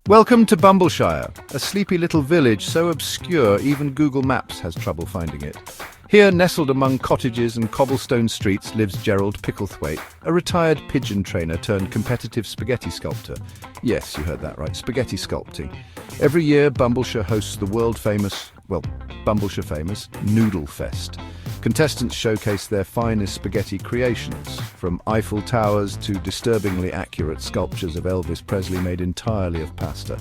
Welcome to Bumbleshire, a sleepy little village so obscure even Google Maps has trouble finding it. Here, nestled among cottages and cobblestone streets, lives Gerald Picklethwaite, a retired pigeon trainer turned competitive spaghetti sculptor. Yes, you heard that right, spaghetti sculpting. Every year, Bumbleshire hosts the world-famous, Bumbleshire famous, Noodle Fest. Contestants showcase their finest spaghetti creations, from Eiffel Towers to disturbingly accurate sculptures of Elvis Presley made entirely of pasta.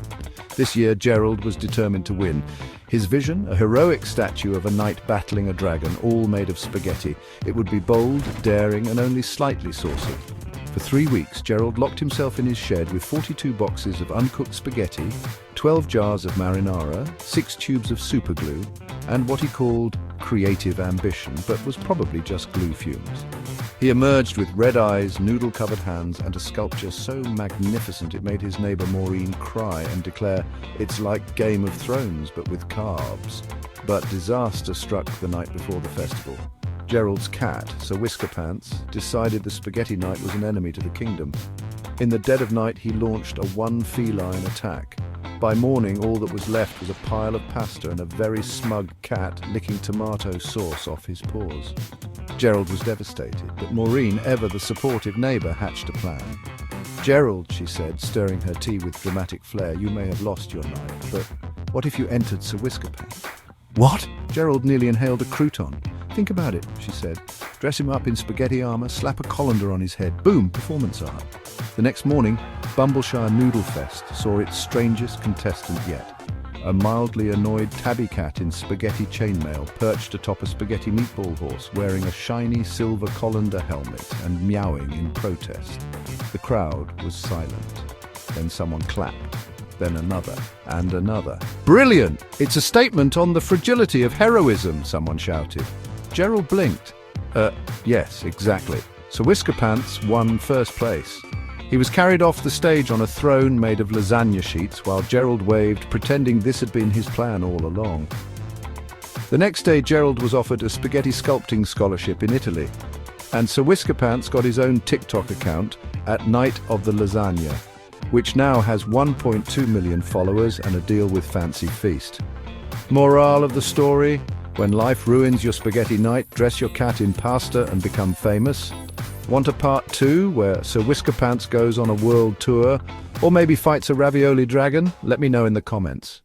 This year, Gerald was determined to win. His vision, a heroic statue of a knight battling a dragon, all made of spaghetti. It would be bold, daring, and only slightly saucy. For 3 weeks, Gerald locked himself in his shed with 42 boxes of uncooked spaghetti, 12 jars of marinara, 6 tubes of superglue, and what he called creative ambition, but was probably just glue fumes. He emerged with red eyes, noodle-covered hands, and a sculpture so magnificent it made his neighbour Maureen cry and declare, "It's like Game of Thrones, but with carbs." But disaster struck the night before the festival. Gerald's cat, Sir Whiskerpants, decided the spaghetti night was an enemy to the kingdom. In the dead of night, he launched a one-feline attack. By morning, all that was left was a pile of pasta and a very smug cat licking tomato sauce off his paws. Gerald was devastated, but Maureen, ever the supportive neighbour, hatched a plan. "Gerald," she said, stirring her tea with dramatic flair, "you may have lost your night, but what if you entered Sir Whiskerpants?" "What?" Gerald nearly inhaled a crouton. "Think about it," she said. "Dress him up in spaghetti armour, slap a colander on his head. Boom, performance art." The next morning, Bumbleshire Noodle Fest saw its strangest contestant yet. A mildly annoyed tabby cat in spaghetti chainmail perched atop a spaghetti meatball horse, wearing a shiny silver colander helmet and meowing in protest. The crowd was silent. Then someone clapped. Then another, and another. "Brilliant! It's a statement on the fragility of heroism," someone shouted. Gerald blinked. Yes, exactly. Sir Whiskerpants won first place. He was carried off the stage on a throne made of lasagna sheets while Gerald waved, pretending this had been his plan all along. The next day, Gerald was offered a spaghetti sculpting scholarship in Italy, and Sir Whiskerpants got his own TikTok account at Night of the Lasagna, which now has 1.2 million followers and a deal with Fancy Feast. Morale of the story? When life ruins your spaghetti night, dress your cat in pasta and become famous. Want a part 2 where Sir Whiskerpants goes on a world tour, or maybe fights a ravioli dragon? Let me know in the comments.